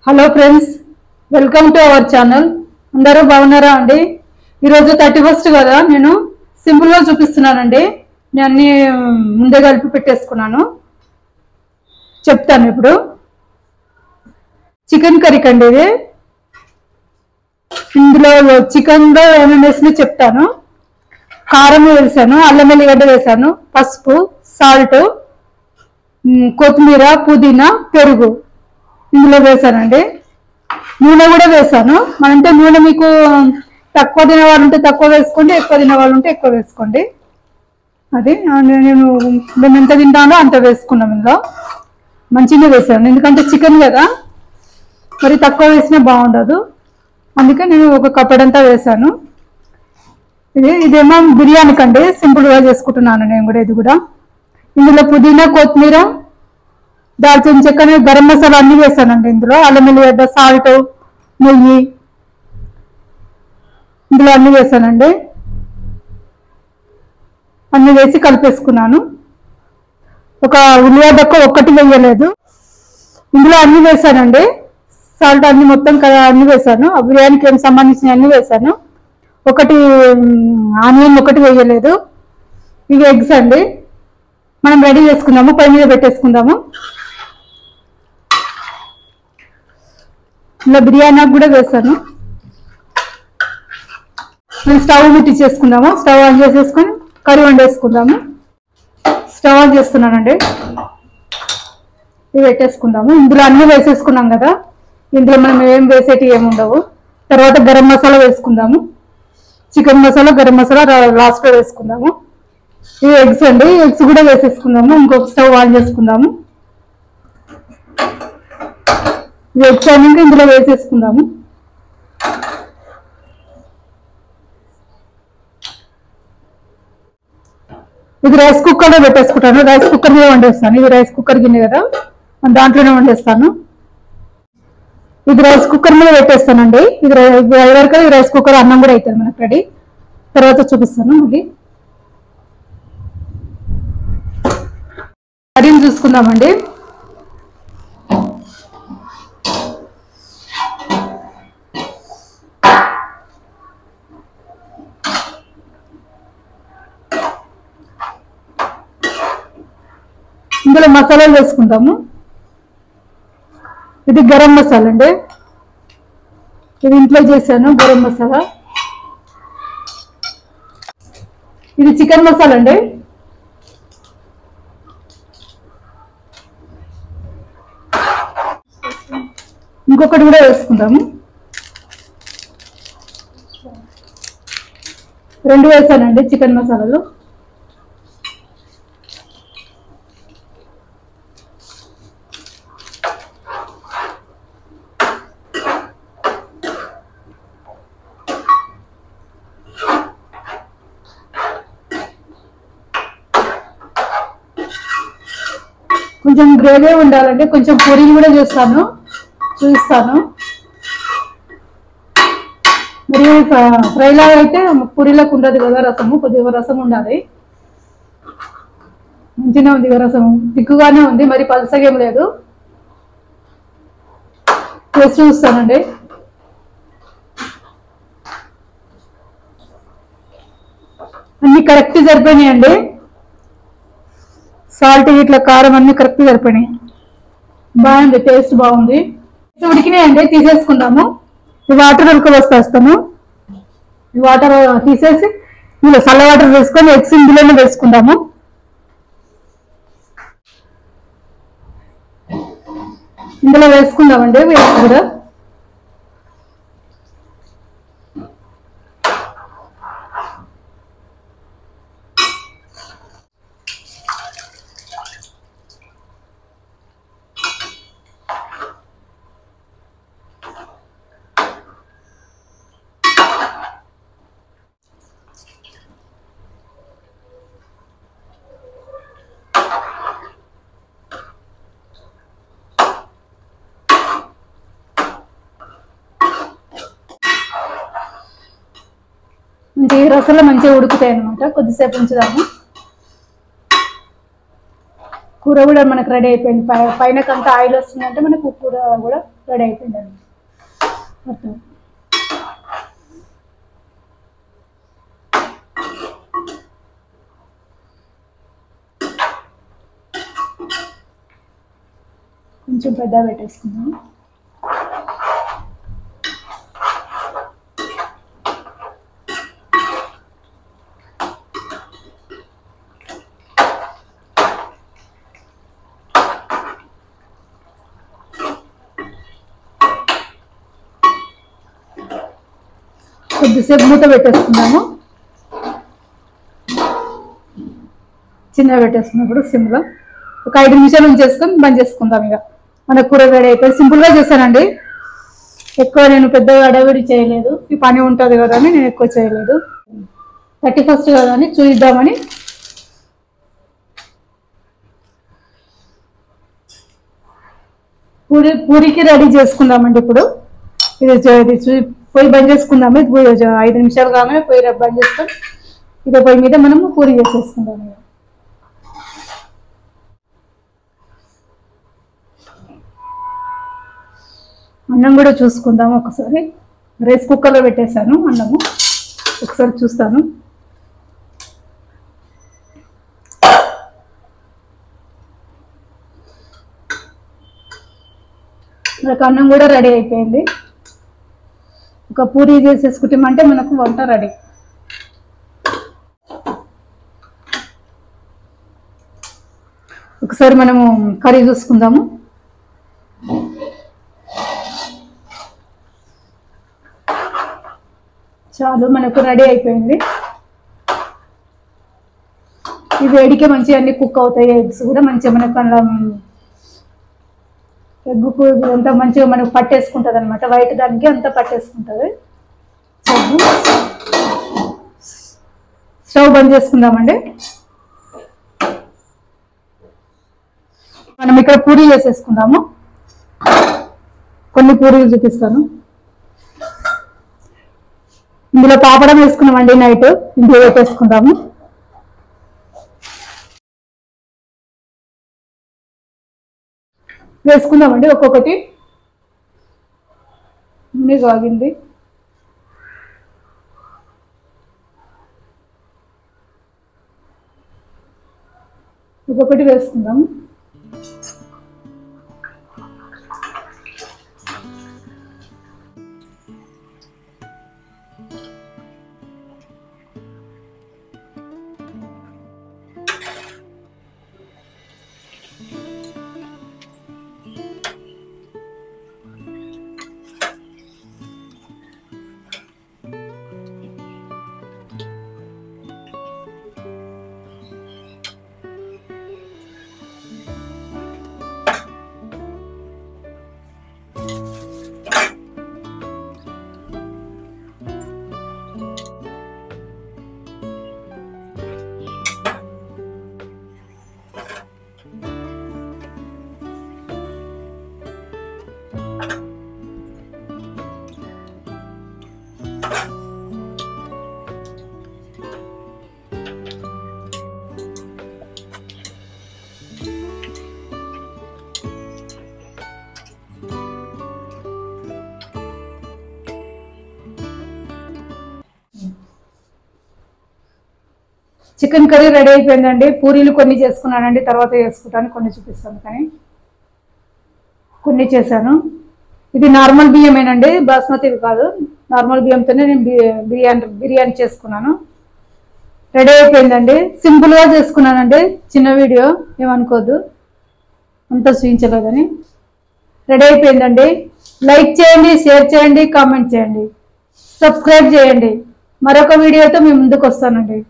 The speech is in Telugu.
Hello friends, welcome to our channel. అందరూ బాగున్నారా అండి? ఈరోజు 31st కదా, నేను సింపుల్గా చూపిస్తున్నానండి. నేను అన్ని ముందే కలిపి పెట్టేసుకున్నాను, చెప్తాను ఇప్పుడు. చికెన్ కర్రీకి అండి ఇది. ఇందులో చికెన్లో ఏమేమి వేసినా చెప్తాను. కారం వేసాను, అల్లం వెల్లిగడ్డ వేసాను, పసుపు, సాల్ట్, కొత్తిమీర, పుదీనా, పెరుగు ఇందులో వేసానండి. నూనె కూడా వేసాను. మనంటే నూనె మీకు తక్కువ తినేవాళ్ళు ఉంటే తక్కువ వేసుకోండి, ఎక్కువ తినేవాళ్ళు ఉంటే ఎక్కువ వేసుకోండి. అది మేము ఎంత తింటానో అంత వేసుకున్నాం. ఇందులో మంచిగా వేసాను, ఎందుకంటే చికెన్ కదా, మరి తక్కువ వేసినా బాగుండదు. అందుకే నేను ఒక కప్పడంతా వేసాను. ఇదేమో బిర్యానీకి అండి, సింపుల్గా చేసుకుంటున్నాను నేను కూడా. ఇది కూడా ఇందులో పుదీనా, కొత్తిమీర, దాల్చిన చెక్క, గరం మసాలా అన్నీ వేసానండి. ఇందులో అల్లం వెల్లిగడ్డ, సాల్ట్, నెయ్యి ఇందులో అన్నీ వేసానండి. అన్నీ వేసి కలిపేసుకున్నాను. ఒక ఉల్లిగడ్డ ఒక్కటి వేయలేదు. ఇందులో అన్నీ వేసానండి. సాల్ట్ అన్ని మొత్తం అన్నీ వేసాను. ఆ బిర్యానీకి ఏం సంబంధించిన అన్నీ వేసాను. ఒకటి ఆనియన్ ఒకటి వేయలేదు. ఇవి ఎగ్స్ అండి. మనం రెడీ చేసుకుందాము, పొయ్యి మీద పెట్టేసుకుందాము. ఇలా బిర్యానీ కూడా వేసాను. మేము స్టవ్ ముట్టించేసుకుందాము. స్టవ్ ఆన్ చేసేసుకొని కర్రీ వండేసుకుందాము. స్టవ్ ఆన్ చేస్తున్నానండి. ఇవి పెట్టేసుకుందాము. ఇందులో అన్నీ వేసేసుకున్నాం కదా, ఇందులో మనం ఏం వేసేటి ఏమి ఉండవు. తర్వాత గరం మసాలా వేసుకుందాము. చికెన్ మసాలా, గరం మసాలా లాస్ట్లో వేసుకుందాము. ఇవి ఎగ్స్ అండి. ఎగ్స్ కూడా వేసేసుకుందాము. ఇంకొక స్టవ్ ఆన్ చేసుకుందాము. ఇవి ఎగ్స్ అన్నీ ఇందులో వేసేసుకుందాము. ఇది రైస్ కుక్కర్లో పెట్టేసుకుంటాను. రైస్ కుక్కర్ మీద వండేస్తాను. ఇది రైస్ కుక్కర్ గిన్నె కదా, దాంట్లోనే వండేస్తాను. ఇది రైస్ కుక్కర్ మీద పెట్టేస్తానండి. ఇది వరకు ఈ రైస్ కుక్కర్ అన్నం కూడా అవుతుంది మనకు రెడీ. తర్వాత చూపిస్తాను మళ్ళీ. కర్రీని చూసుకుందామండి. ఇందులో మసాలాలు వేసుకుందాము. ఇది గరం మసాలా అండి. ఇది ఇంట్లో చేశాను గరం మసాలా. ఇది చికెన్ మసాలా అండి. ఇంకొకటి కూడా వేసుకుందాము. 2 వేసానండి చికెన్ మసాలాలు. కొంచెం గ్రేవీ ఉండాలంటే కొంచెం పూరీలు కూడా చేస్తాను, చూపిస్తాను. మరి ఫ్రైలాగా అయితే పూరీలకు ఉండదు కదా రసము, కొద్దిగా రసం ఉండాలి. మంచిగా ఉంది రసం, తిక్కుగానే ఉంది, మరి పలసగా ఏం లేదు. టేస్ట్ చూస్తానండి. అన్ని కరెక్ట్ సరిపోయినాయండి. సాల్ట్ ఇట్లా కారం అన్ని కరెక్ట్ సరిపోయినాయి. బాగుంది, టేస్ట్ బాగుంది. ఉడికినాయండి, తీసేసుకుందాము. ఈ వాటర్ ఉడకబోస్తాను. ఈ వాటర్ తీసేసి ఇందులో చల్ల వాటర్ వేసుకొని ఎగ్స్ ఇందులోనే వేసుకుందాము. ఇందులో వేసుకుందామండి ఎగ్స్ కూడా. ఈ రసంలో మంచిగా ఉడుకుతాయి అన్నమాట. కొద్దిసేపు ఉంచుదాము. కూర కూడా మనకు రెడీ అయిపోయింది. పైనకంతా ఆయిల్ వస్తుందంటే మనకు కూర కూడా రెడీ అయిపోయిందండి. మొత్తం కొంచెం పెద్ద పెట్టేసుకుందాం. కొద్దిసేపు మూత పెట్టేసుకుందాము. చిన్నగా పెట్టేసుకున్నప్పుడు సిమ్లో ఒక 5 నిమిషాలు ఉంచేసుకొని బంద్ చేసుకుందాం. ఇక మన కూర రెడీ అయిపోయి సింపుల్గా చేశానండి. ఎక్కువ నేను పెద్దగా అడవిడి చేయలేదు, ఈ పని ఉంటుంది కదా అని నేను ఎక్కువ చేయలేదు. 31st కదా అని చూద్దామని పూరికి రెడీ చేసుకుందామండి. ఇప్పుడు ఇది పొయ్యి బంద్ చేసుకుందాము. 5 నిమిషాలు కాగానే పొయ్యి బంద్ చేసుకొని ఇదే పొయ్యి మీద మనము పూరి చేసేసుకుందాము. అన్నం కూడా చూసుకుందాము ఒకసారి. రైస్ కుక్కర్లో పెట్టేశాను అన్నము, ఒకసారి చూస్తాను. మనకు అన్నం కూడా రెడీ అయిపోయింది. ఒక పూరి చేసేసుకుంటామంటే మనకు వంట రెడీ. ఒకసారి మనము కర్రీ చూసుకుందాము. చాలు, మనకు రెడీ అయిపోయింది. ఈ వేడికే మంచిగా అన్ని కుక్ అవుతాయి. ఎగ్స్ కూడా మంచిగా మనకు అలా ఎగ్గు అంతా మంచిగా మనకు పట్టేసుకుంటుంది అనమాట. వైట్ దానికి అంతా పట్టేసుకుంటుంది. స్టవ్ బంద్ చేసుకుందామండి. మనం ఇక్కడ పూరీ చేసేసుకుందాము. కొన్ని పూరీలు చూపిస్తాను. ఇందులో పాపడం వేసుకున్నామండి. నైట్ ఇందులో పెట్టేసుకుందాము. వేసుకుందామండి ఒక్కొక్కటి. నూనె కాగింది. ఒక్కొక్కటి వేసుకుందాము. చికెన్ కర్రీ రెడీ అయిపోయిందండి. పూరీలు కొన్ని చేసుకున్నానండి, తర్వాత చేసుకుంటాను. కొన్ని చూపిస్తాను, కానీ కొన్ని చేశాను. ఇది నార్మల్ బియ్యమేనండి, బాస్మతివి కాదు. నార్మల్ బియ్యంతోనే నేను బిర్యానీ చేసుకున్నాను. రెడీ అయిపోయిందండి. సింపుల్గా చేసుకున్నానండి. చిన్న వీడియో, ఏమనుకోద్దు, అంతా చూపించలేదని. రెడీ అయిపోయిందండి. లైక్ చేయండి, షేర్ చేయండి, కామెంట్ చేయండి, సబ్స్క్రైబ్ చేయండి. మరొక వీడియోతో మీ ముందుకు వస్తానండి.